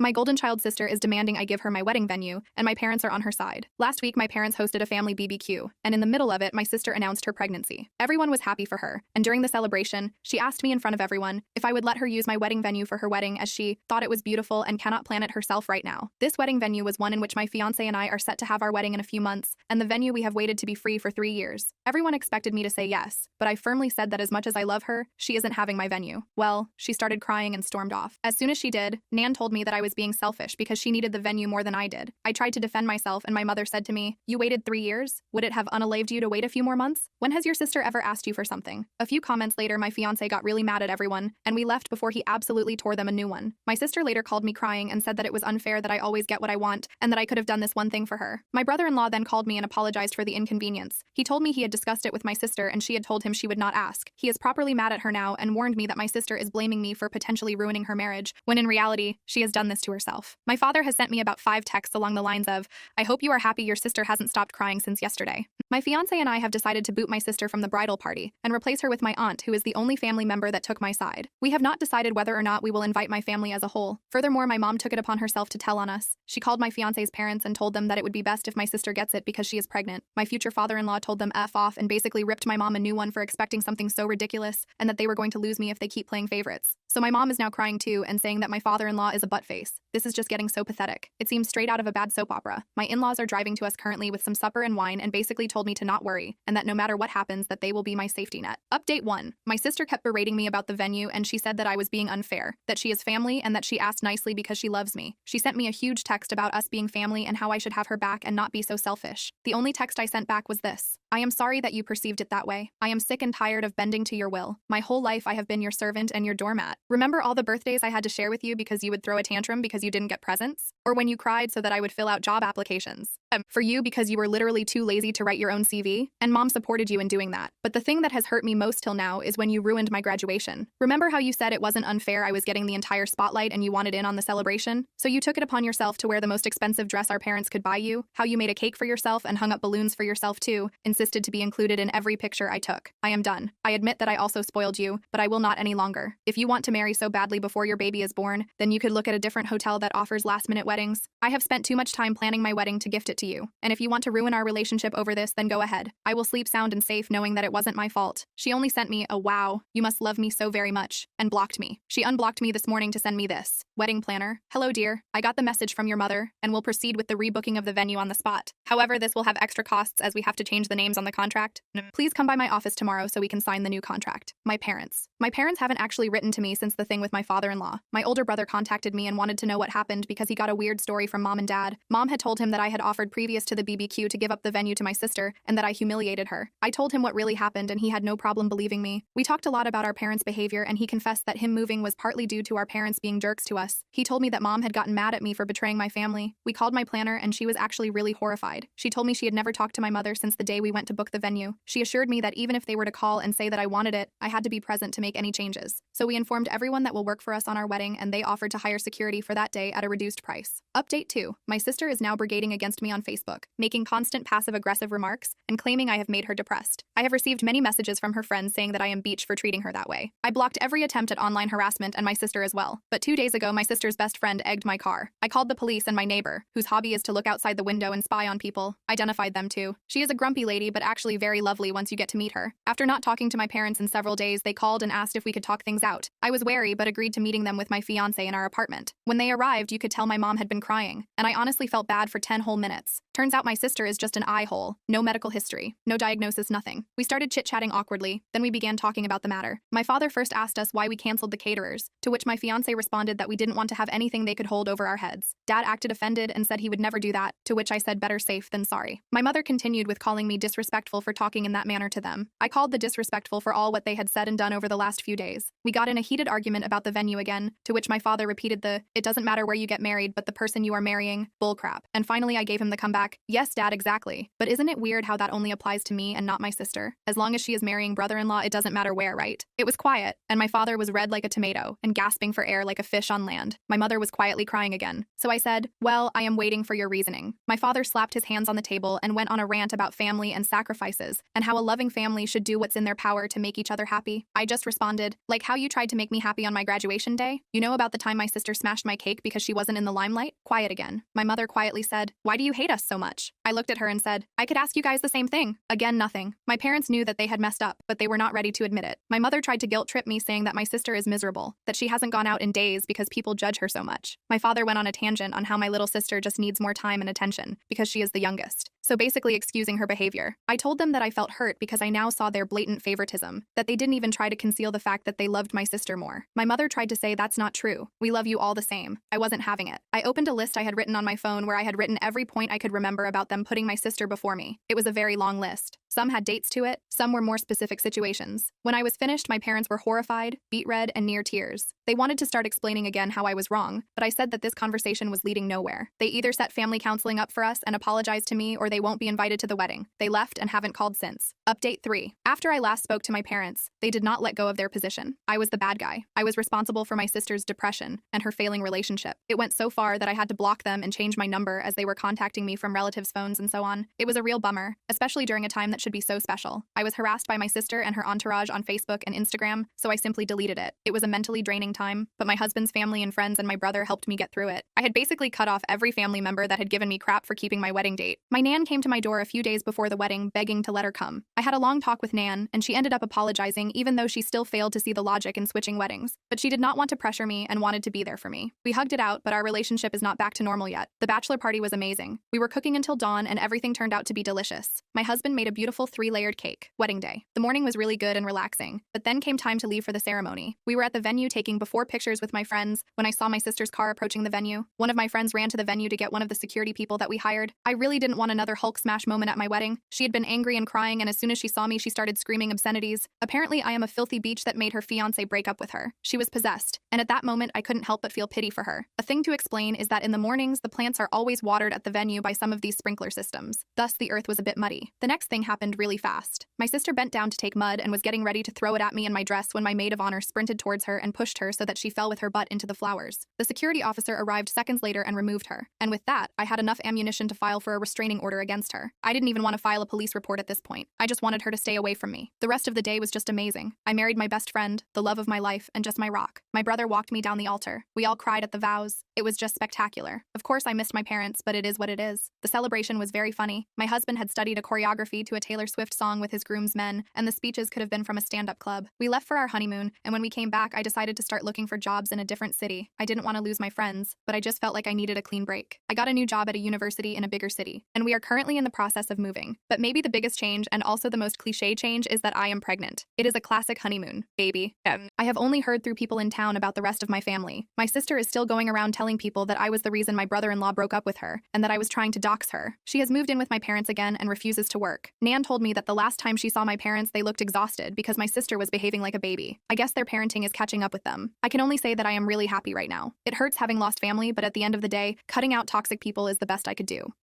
My golden child sister is demanding I give her my wedding venue, and my parents are on her side. Last week, my parents hosted a family BBQ, and in the middle of it, my sister announced her pregnancy. Everyone was happy for her, and during the celebration, she asked me in front of everyone if I would let her use my wedding venue for her wedding as she thought it was beautiful and cannot plan it herself right now. This wedding venue was one in which my fiancé and I are set to have our wedding in a few months, and the venue we have waited to be free for 3 years. Everyone expected me to say yes, but I firmly said that as much as I love her, she isn't having my venue. Well, she started crying and stormed off. As soon as she did, Nan told me that I was being selfish because she needed the venue more than I did. I tried to defend myself, and my mother said to me, "You waited 3 years? Would it have unalived you to wait a few more months? When has your sister ever asked you for something?" A few comments later, my fiancé got really mad at everyone, and we left before he absolutely tore them a new one. My sister later called me crying and said that it was unfair that I always get what I want and that I could have done this one thing for her. My brother-in-law then called me and apologized for the inconvenience. He told me he had discussed it with my sister and she had told him she would not ask. He is properly mad at her now and warned me that my sister is blaming me for potentially ruining her marriage, when in reality, she has done this to herself. My father has sent me about 5 texts along the lines of, "I hope you are happy your sister hasn't stopped crying since yesterday." My fiancé and I have decided to boot my sister from the bridal party and replace her with my aunt, who is the only family member that took my side. We have not decided whether or not we will invite my family as a whole. Furthermore, my mom took it upon herself to tell on us. She called my fiancé's parents and told them that it would be best if my sister gets it because she is pregnant. My future father-in-law told them F off and basically ripped my mom a new one for expecting something so ridiculous and that they were going to lose me if they keep playing favorites. So my mom is now crying too and saying that my father-in-law is a buttface. This is just getting so pathetic. It seems straight out of a bad soap opera. My in-laws are driving to us currently with some supper and wine and basically told me to not worry and that no matter what happens that they will be my safety net. Update 1. My sister kept berating me about the venue and she said that I was being unfair, that she is family and that she asked nicely because she loves me. She sent me a huge text about us being family and how I should have her back and not be so selfish. The only text I sent back was this: "I am sorry that you perceived it that way. I am sick and tired of bending to your will. My whole life I have been your servant and your doormat. Remember all the birthdays I had to share with you because you would throw a tantrum because you didn't get presents? Or when you cried so that I would fill out job applications? For you because you were literally too lazy to write your own CV? And mom supported you in doing that. But the thing that has hurt me most till now is when you ruined my graduation. Remember how you said it wasn't unfair I was getting the entire spotlight and you wanted in on the celebration? So you took it upon yourself to wear the most expensive dress our parents could buy you, how you made a cake for yourself and hung up balloons for yourself too, insisted to be included in every picture I took. I am done. I admit that I also spoiled you, but I will not any longer. If you want to marry so badly before your baby is born, then you could look at a different hotel that offers last-minute weddings. I have spent too much time planning my wedding to gift it to you, and if you want to ruin our relationship over this, then go ahead. I will sleep sound and safe knowing that it wasn't my fault. She only sent me a "wow, you must love me so very much," and blocked me. She unblocked me this morning to send me this: "Wedding planner. Hello dear, I got the message from your mother and will proceed with the rebooking of the venue on the spot. However, this will have extra costs as we have to change the names on the contract. Please come by my office tomorrow so we can sign the new contract." My parents. My parents haven't actually written to me since the thing with my father-in-law. My older brother contacted me and wanted to know what happened because he got a weird story from mom and dad. Mom had told him that I had offered previous to the BBQ to give up the venue to my sister and that I humiliated her. I told him what really happened and he had no problem believing me. We talked a lot about our parents' behavior and he confessed that him moving was partly due to our parents being jerks to us. He told me that mom had gotten mad at me for betraying my family. We called my planner and she was actually really horrified. She told me she had never talked to my mother since the day we went to book the venue. She assured me that even if they were to call and say that I wanted it, I had to be present to make any changes. So we informed everyone that will work for us on our wedding and they offered to hire security for that day at a reduced price. Update 2. My sister is now brigading against me on Facebook, making constant passive-aggressive remarks and claiming I have made her depressed. I have received many messages from her friends saying that I am beach for treating her that way. I blocked every attempt at online harassment and my sister as well. But 2 days ago, my sister's best friend egged my car. I called the police and my neighbor, whose hobby is to look outside the window and spy on people, identified them too. She is a grumpy lady but actually very lovely once you get to meet her. After not talking to my parents in several days, they called and asked if we could talk things out. I was wary but agreed to meeting them with my fiancé in our apartment. When they arrived, you could tell my mom had been crying, and I honestly felt bad for 10 whole minutes. Turns out my sister is just an eye hole. No medical history, no diagnosis, nothing. We started chit-chatting awkwardly, then we began talking about the matter. My father first asked us why we canceled the caterers, to which my fiancé responded that we didn't want to have anything they could hold over our heads. Dad acted offended and said he would never do that, to which I said better safe than sorry. My mother continued with calling me disrespectful for talking in that manner to them. I called the disrespectful for all what they had said and done over the last few days. We got in a heated argument about the venue again, to which my father repeated the "it doesn't matter where you get married but the person you are marrying" bullcrap. And finally I gave him the the comeback, "Yes, Dad, exactly. But isn't it weird how that only applies to me and not my sister? As long as she is marrying brother-in-law, it doesn't matter where, right?" It was quiet, and my father was red like a tomato and gasping for air like a fish on land. My mother was quietly crying again. So I said, "Well, I am waiting for your reasoning." My father slapped his hands on the table and went on a rant about family and sacrifices, and how a loving family should do what's in their power to make each other happy. I just responded, "Like how you tried to make me happy on my graduation day? You know about the time my sister smashed my cake because she wasn't in the limelight?" Quiet again. My mother quietly said, "Why do you hate us so much?" I looked at her and said, "I could ask you guys the same thing." Again, nothing. My parents knew that they had messed up, but they were not ready to admit it. My mother tried to guilt trip me, saying that my sister is miserable, that she hasn't gone out in days because people judge her so much. My father went on a tangent on how my little sister just needs more time and attention because she is the youngest. So basically excusing her behavior. I told them that I felt hurt because I now saw their blatant favoritism, that they didn't even try to conceal the fact that they loved my sister more. My mother tried to say that's not true. We love you all the same. I wasn't having it. I opened a list I had written on my phone where I had written every point I could remember about them putting my sister before me. It was a very long list. Some had dates to it, some were more specific situations. When I was finished, my parents were horrified, beet red, and near tears. They wanted to start explaining again how I was wrong, but I said that this conversation was leading nowhere. They either set family counseling up for us and apologized to me, or they won't be invited to the wedding. They left and haven't called since. Update 3. After I last spoke to my parents, they did not let go of their position. I was the bad guy. I was responsible for my sister's depression and her failing relationship. It went so far that I had to block them and change my number as they were contacting me from relatives' phones and so on. It was a real bummer, especially during a time that should be so special. I was harassed by my sister and her entourage on Facebook and Instagram, so I simply deleted it. It was a mentally draining time, but my husband's family and friends and my brother helped me get through it. I had basically cut off every family member that had given me crap for keeping my wedding date. My nan came to my door a few days before the wedding, begging to let her come. I had a long talk with Nan, and she ended up apologizing even though she still failed to see the logic in switching weddings. But she did not want to pressure me and wanted to be there for me. We hugged it out, but our relationship is not back to normal yet. The bachelor party was amazing. We were cooking until dawn and everything turned out to be delicious. My husband made a beautiful 3-layered cake. Wedding day. The morning was really good and relaxing, but then came time to leave for the ceremony. We were at the venue taking before pictures with my friends when I saw my sister's car approaching the venue. One of my friends ran to the venue to get one of the security people that we hired. I really didn't want another Hulk smash moment at my wedding. She had been angry and crying, and as soon as she saw me, she started screaming obscenities. Apparently, I am a filthy beach that made her fiancé break up with her. She was possessed, and at that moment, I couldn't help but feel pity for her. A thing to explain is that in the mornings, the plants are always watered at the venue by some of these sprinkler systems. Thus, the earth was a bit muddy. The next thing happened really fast. My sister bent down to take mud and was getting ready to throw it at me in my dress when my maid of honor sprinted towards her and pushed her so that she fell with her butt into the flowers. The security officer arrived seconds later and removed her. And with that, I had enough ammunition to file for a restraining order against her. I didn't even want to file a police report at this point. I just wanted her to stay away from me. The rest of the day was just amazing. I married my best friend, the love of my life, and just my rock. My brother walked me down the altar. We all cried at the vows. It was just spectacular. Of course, I missed my parents, but it is what it is. The celebration was very funny. My husband had studied a choreography to a Taylor Swift song with his groomsmen, and the speeches could have been from a stand-up club. We left for our honeymoon, and when we came back, I decided to start looking for jobs in a different city. I didn't want to lose my friends, but I just felt like I needed a clean break. I got a new job at a university in a bigger city, and we are currently in the process of moving. But maybe the biggest change, and also the most cliche change, is that I am pregnant. It is a classic honeymoon, baby. I have only heard through people in town about the rest of my family. My sister is still going around telling people that I was the reason my brother-in-law broke up with her, and that I was trying to dox her. She has moved in with my parents again and refuses to work. Nan told me that the last time she saw my parents, they looked exhausted because my sister was behaving like a baby. I guess their parenting is catching up with them. I can only say that I am really happy right now. It hurts having lost family, but at the end of the day, cutting out toxic people is the best I could do.